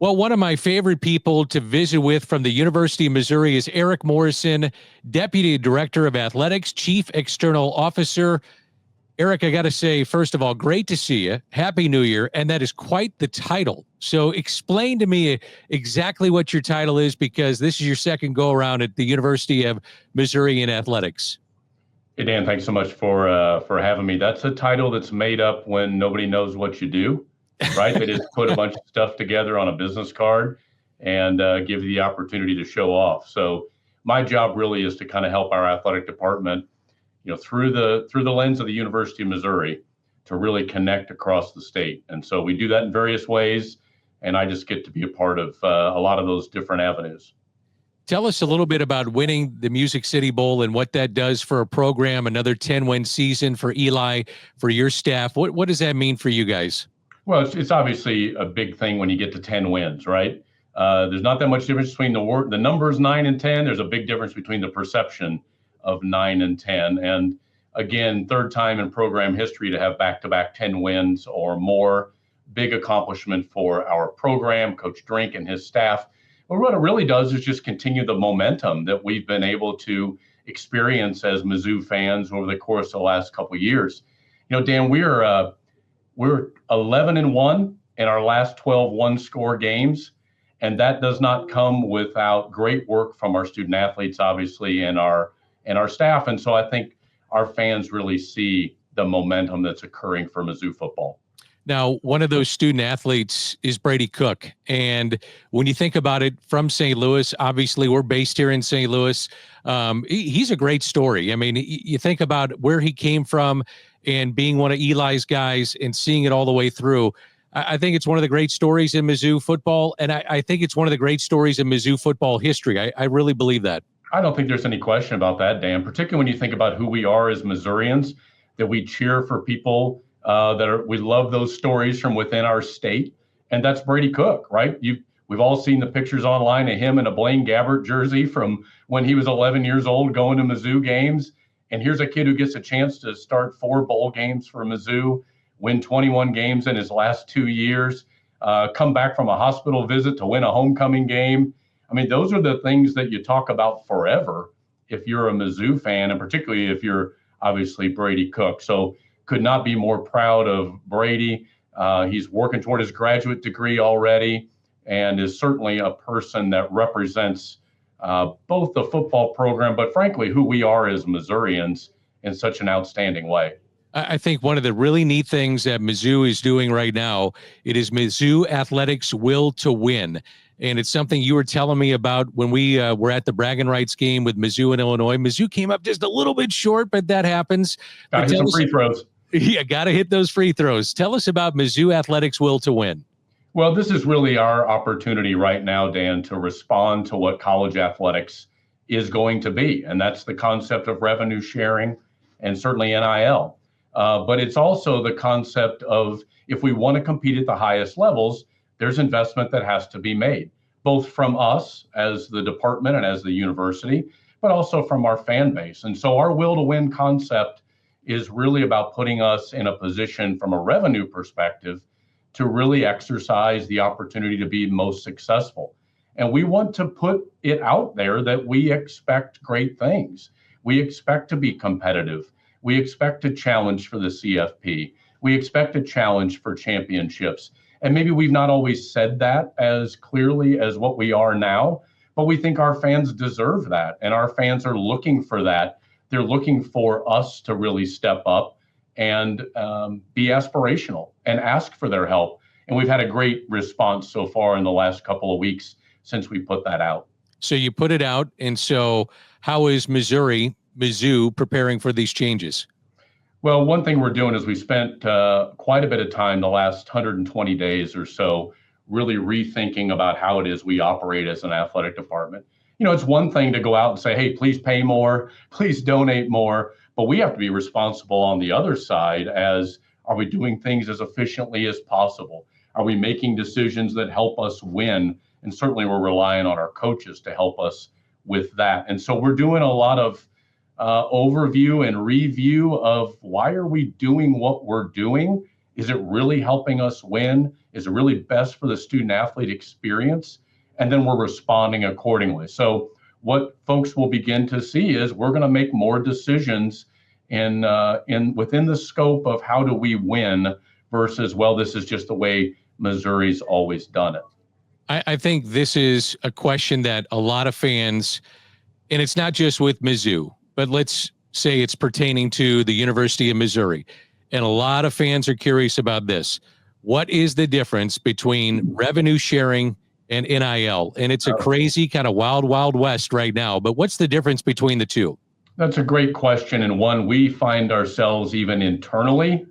Well, one of my favorite people to visit with from the University of Missouri is Eric Morrison, Deputy Director of Athletics, Chief External Officer. Eric, I got to say, first of all, great to see you. Happy New Year. And that is quite the title. So explain to me exactly what your title is, because this is your second go around at the University of Missouri in athletics. Hey, Dan, thanks so much for having me. That's a title that's made up when nobody knows what you do, right? They just put a bunch of stuff together on a business card and give you the opportunity to show off. So my job really is to kind of help our athletic department, through the lens of the University of Missouri, to really connect across the state. And so we do that in various ways, and I just get to be a part of a lot of those different avenues. Tell us a little bit about winning the Music City Bowl and what that does for a program, another 10-win season for Eli, for your staff. What does that mean for you guys? Well, it's obviously a big thing when you get to 10 wins, right? There's not that much difference between the numbers 9 and 10. There's a big difference between the perception of 9 and 10. And again, third time in program history to have back-to-back 10 wins or more. Big accomplishment for our program, Coach Drink and his staff. But what it really does is just continue the momentum that we've been able to experience as Mizzou fans over the course of the last couple of years. Dan, we're 11-1 in our last 12 one-score games, and that does not come without great work from our student athletes, obviously, and our staff. And so I think our fans really see the momentum that's occurring for Mizzou football. Now, one of those student athletes is Brady Cook. And when you think about it, from St. Louis, obviously we're based here in St. Louis. He's a great story. I mean, you think about where he came from and being one of Eli's guys and seeing it all the way through. I think it's one of the great stories in Mizzou football. And I think it's one of the great stories in Mizzou football history. I really believe that. I don't think there's any question about that, Dan, particularly when you think about who we are as Missourians, that we cheer for people we love those stories from within our state. And that's Brady Cook, right? We've all seen the pictures online of him in a Blaine Gabbert jersey from when he was 11 years old going to Mizzou games. And here's a kid who gets a chance to start 4 bowl games for Mizzou, win 21 games in his last 2 years, come back from a hospital visit to win a homecoming game. I mean, those are the things that you talk about forever if you're a Mizzou fan, and particularly if you're obviously Brady Cook. So could not be more proud of Brady. He's working toward his graduate degree already and is certainly a person that represents both the football program, but frankly, who we are as Missourians in such an outstanding way. I think one of the really neat things that Mizzou is doing right now, it is Mizzou Athletics Will to Win. And it's something you were telling me about when we were at the bragging rights game with Mizzou and Illinois. Mizzou came up just a little bit short, but that happens. Got to hit some free throws. Yeah, got to hit those free throws. Tell us about Mizzou Athletics Will to Win. Well, this is really our opportunity right now, Dan, to respond to what college athletics is going to be. And that's the concept of revenue sharing and certainly NIL. But it's also the concept of, if we want to compete at the highest levels, there's investment that has to be made, both from us as the department and as the university, but also from our fan base. And so our Will to Win concept is really about putting us in a position from a revenue perspective to really exercise the opportunity to be most successful. And we want to put it out there that we expect great things. We expect to be competitive. We expect to challenge for the CFP. We expect a challenge for championships. And maybe we've not always said that as clearly as what we are now, but we think our fans deserve that. And our fans are looking for that. They're looking for us to really step up and be aspirational and ask for their help. And we've had a great response so far in the last couple of weeks since we put that out. So you put it out. And so how is Mizzou preparing for these changes? Well, one thing we're doing is we spent quite a bit of time the last 120 days or so really rethinking about how it is we operate as an athletic department. It's one thing to go out and say, hey, please pay more, please donate more, but we have to be responsible on the other side as, are we doing things as efficiently as possible? Are we making decisions that help us win? And certainly we're relying on our coaches to help us with that. And so we're doing a lot of overview and review of why are we doing what we're doing? Is it really helping us win? Is it really best for the student athlete experience? And then we're responding accordingly. So what folks will begin to see is we're going to make more decisions in within the scope of how do we win versus, well, this is just the way Missouri's always done it. I think this is a question that a lot of fans, and it's not just with Mizzou, but let's say it's pertaining to the University of Missouri. And a lot of fans are curious about this. What is the difference between revenue sharing and NIL? And it's a crazy kind of wild, wild west right now. But what's the difference between the two? That's a great question, and one we find ourselves even internally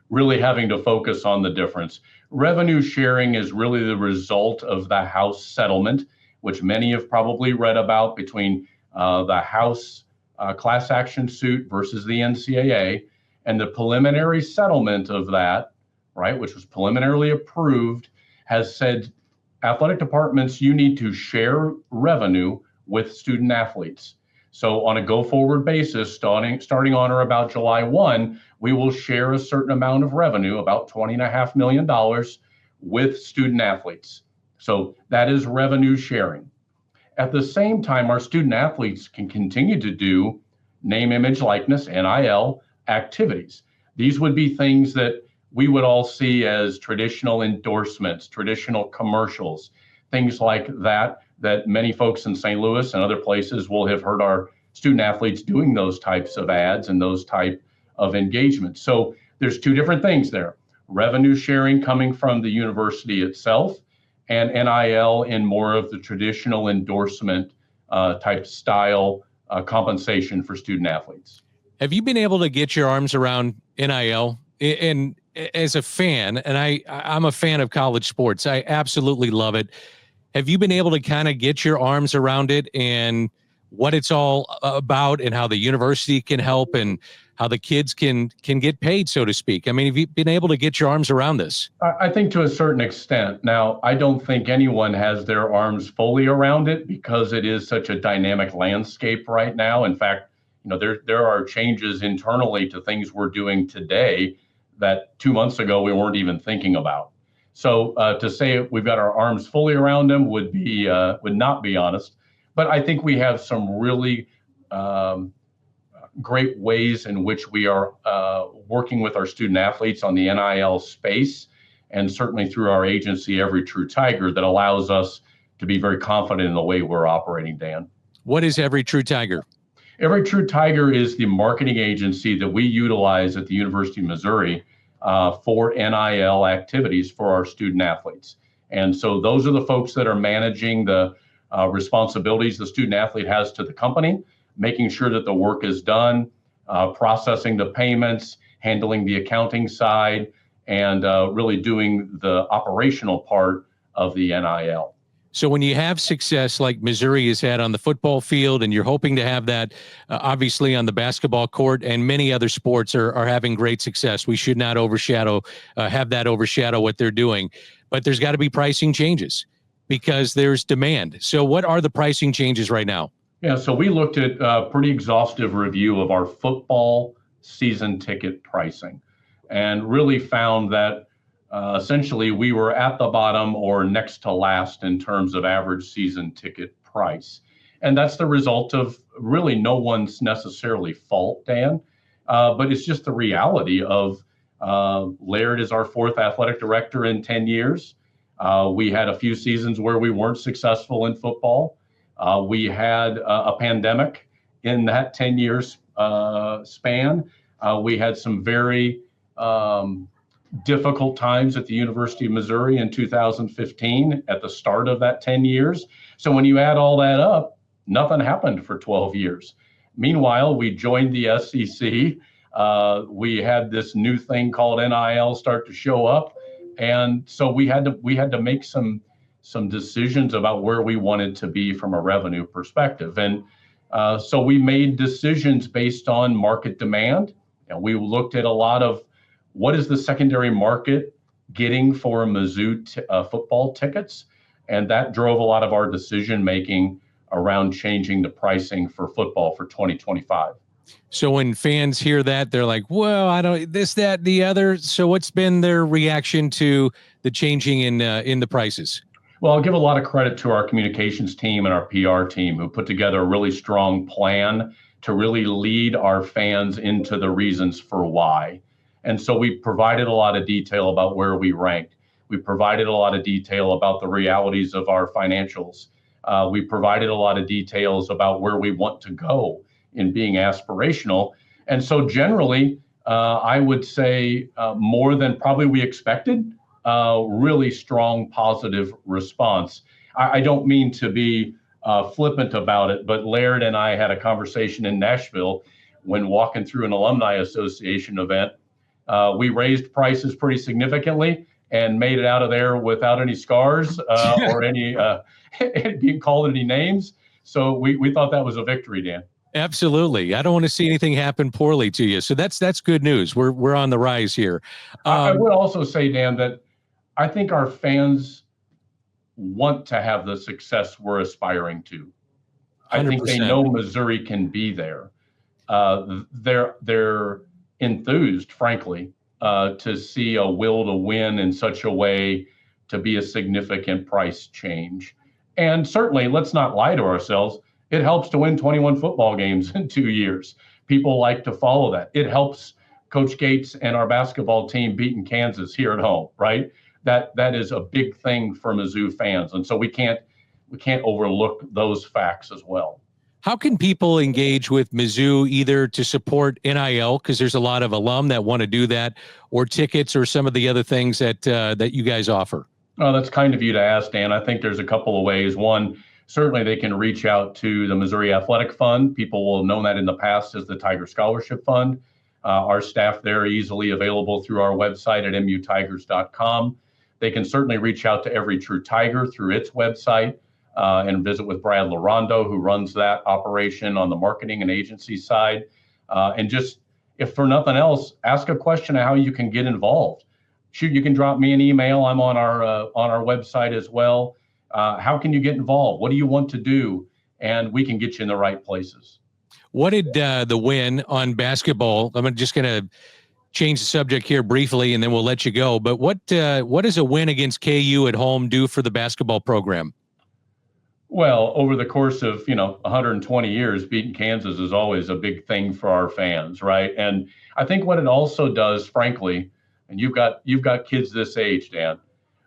really having to focus on the difference. Revenue sharing is really the result of the House settlement, which many have probably read about, between the House class action suit versus the NCAA, and the preliminary settlement of that, right, which was preliminarily approved, has said, athletic departments, you need to share revenue with student athletes. So on a go-forward basis, starting on or about July 1, we will share a certain amount of revenue, about $20.5 million, with student athletes. So that is revenue sharing. At the same time, our student athletes can continue to do name, image, likeness, NIL activities. These would be things that we would all see as traditional endorsements, traditional commercials, things like that, that many folks in St. Louis and other places will have heard our student athletes doing those types of ads and those type of engagements. So there's two different things there. Revenue sharing coming from the university itself, and NIL in more of the traditional endorsement type style compensation for student athletes. Have you been able to get your arms around NIL? And as a fan, and I'm a fan of college sports, I absolutely love it. Have you been able to kind of get your arms around it and what it's all about, and how the university can help, and how the kids can get paid, so to speak? I mean, have you been able to get your arms around this? I think to a certain extent. Now, I don't think anyone has their arms fully around it because it is such a dynamic landscape right now. In fact, there are changes internally to things we're doing today that 2 months ago we weren't even thinking about. So to say we've got our arms fully around them would not be honest. But I think we have some really great ways in which we are working with our student athletes on the NIL space, and certainly through our agency, Every True Tiger, that allows us to be very confident in the way we're operating, Dan. What is Every True Tiger? Every True Tiger is the marketing agency that we utilize at the University of Missouri for NIL activities for our student athletes. And so those are the folks that are managing the responsibilities the student athlete has to the company, making sure that the work is done, processing the payments, handling the accounting side, and really doing the operational part of the NIL. So when you have success like Missouri has had on the football field, and you're hoping to have that obviously on the basketball court, and many other sports are having great success, we should not have that overshadow what they're doing. But there's got to be pricing changes because there's demand. So what are the pricing changes right now? Yeah, so we looked at a pretty exhaustive review of our football season ticket pricing, and really found that essentially we were at the bottom or next to last in terms of average season ticket price. And that's the result of really no one's necessarily fault, Dan, but it's just the reality of Laird is our fourth athletic director in 10 years. We had a few seasons where we weren't successful in football. We had a pandemic in that 10 years span. We had some very difficult times at the University of Missouri in 2015 at the start of that 10 years. So when you add all that up, nothing happened for 12 years. Meanwhile, we joined the SEC. We had this new thing called NIL start to show up. And so we had to make some decisions about where we wanted to be from a revenue perspective. And so we made decisions based on market demand. And we looked at a lot of what is the secondary market getting for Mizzou football tickets. And that drove a lot of our decision making around changing the pricing for football for 2025. So when fans hear that, they're like, well, I don't this, that, the other. So what's been their reaction to the changing in the prices? Well, I'll give a lot of credit to our communications team and our PR team who put together a really strong plan to really lead our fans into the reasons for why. And so we provided a lot of detail about where we ranked. We provided a lot of detail about the realities of our financials. We provided a lot of details about where we want to go in being aspirational. And so generally, I would say more than probably we expected, really strong positive response. I don't mean to be flippant about it, but Laird and I had a conversation in Nashville when walking through an alumni association event. We raised prices pretty significantly and made it out of there without any scars or any being called any names. So we thought that was a victory, Dan. Absolutely. I don't want to see anything happen poorly to you. So that's good news. We're on the rise here. I would also say, Dan, that I think our fans want to have the success we're aspiring to. 100%. I think they know Missouri can be there. They're enthused, frankly, to see a will to win in such a way to be a significant price change. And certainly, let's not lie to ourselves. It helps to win 21 football games in 2 years. People like to follow that. It helps Coach Gates and our basketball team beating Kansas here at home, right? That is a big thing for Mizzou fans. And so we can't overlook those facts as well. How can people engage with Mizzou either to support NIL, because there's a lot of alum that want to do that, or tickets or some of the other things that you guys offer? Oh, that's kind of you to ask, Dan. I think there's a couple of ways. One, certainly they can reach out to the Missouri Athletic Fund. People will have known that in the past as the Tiger Scholarship Fund. Our staff there are easily available through our website at mutigers.com. They can certainly reach out to Every True Tiger through its website and visit with Brad Larondo, who runs that operation on the marketing and agency side. And just, if for nothing else, ask a question of how you can get involved. Shoot, you can drop me an email. I'm on our website as well. How can you get involved? What do you want to do? And we can get you in the right places. What did the win on basketball? I'm just going to change the subject here briefly, and then we'll let you go. But what does a win against KU at home do for the basketball program? Well, over the course of 120 years, beating Kansas is always a big thing for our fans, right? And I think what it also does, frankly, and you've got kids this age, Dan.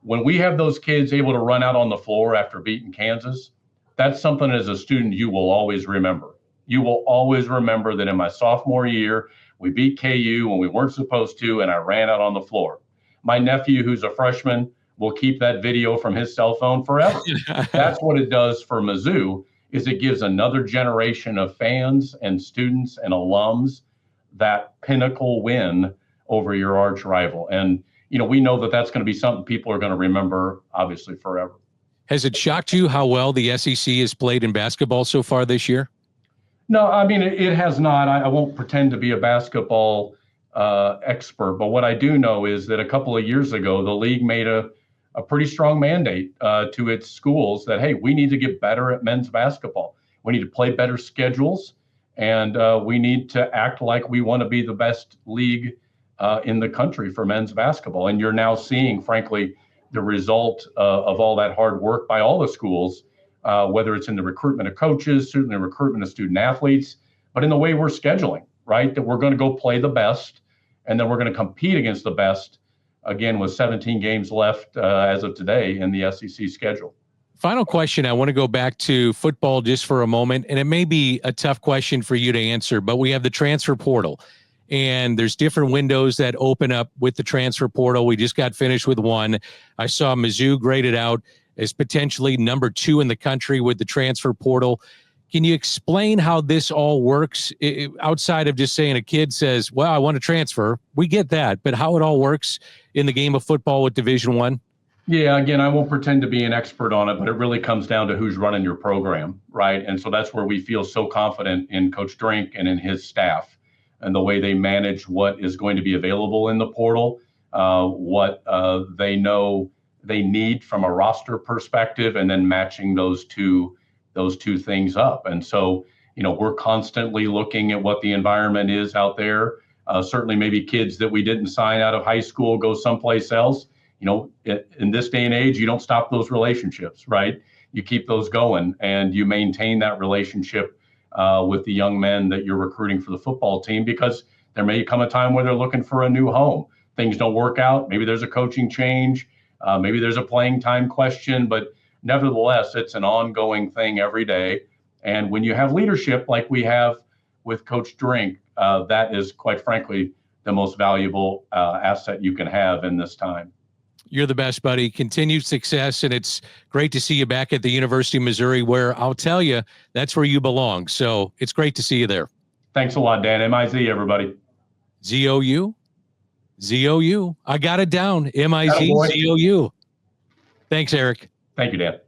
When we have those kids able to run out on the floor after beating Kansas, that's something as a student you will always remember. You will always remember that in my sophomore year, we beat KU when we weren't supposed to, and I ran out on the floor. My nephew, who's a freshman, will keep that video from his cell phone forever. That's what it does for Mizzou, is it gives another generation of fans and students and alums that pinnacle win over your arch rival. And, we know that that's going to be something people are going to remember, obviously, forever. Has it shocked you how well the SEC has played in basketball so far this year? No, I mean, it has not. I won't pretend to be a basketball expert, but what I do know is that a couple of years ago, the league made a pretty strong mandate to its schools that, hey, we need to get better at men's basketball. We need to play better schedules, and we need to act like we want to be the best league in the country for men's basketball. And you're now seeing, frankly, the result of all that hard work by all the schools, whether it's in the recruitment of coaches, certainly recruitment of student athletes, but in the way we're scheduling, right? That we're going to go play the best, and then we're going to compete against the best, again, with 17 games left as of today in the SEC schedule. Final question. I want to go back to football just for a moment, and it may be a tough question for you to answer, but we have the transfer portal, and there's different windows that open up with the transfer portal. We just got finished with one. I saw Mizzou graded out as potentially number 2 in the country with the transfer portal. Can you explain how this all works outside of just saying a kid says, well, I want to transfer? We get that, but how it all works in the game of football with Division I? Yeah, again, I won't pretend to be an expert on it, but it really comes down to who's running your program, right? And so that's where we feel so confident in Coach Drink and in his staff and the way they manage what is going to be available in the portal, what they know they need from a roster perspective, and then matching those two things up. And so We're constantly looking at what the environment is out there. Certainly maybe kids that we didn't sign out of high school go someplace else. In this day and age, you don't stop those relationships, right? You keep those going and you maintain that relationship with the young men that you're recruiting for the football team, because there may come a time where they're looking for a new home. Things don't work out. Maybe there's a coaching change. Maybe there's a playing time question, but nevertheless, it's an ongoing thing every day. And when you have leadership like we have with Coach Drink, that is, quite frankly, the most valuable asset you can have in this time. You're the best, buddy. Continued success, and it's great to see you back at the University of Missouri, where I'll tell you, that's where you belong. So it's great to see you there. Thanks a lot, Dan. M-I-Z, everybody. Z-O-U. Z-O-U. I got it down. M-I-Z-Z-O-U. Thanks, Eric. Thank you, Dan.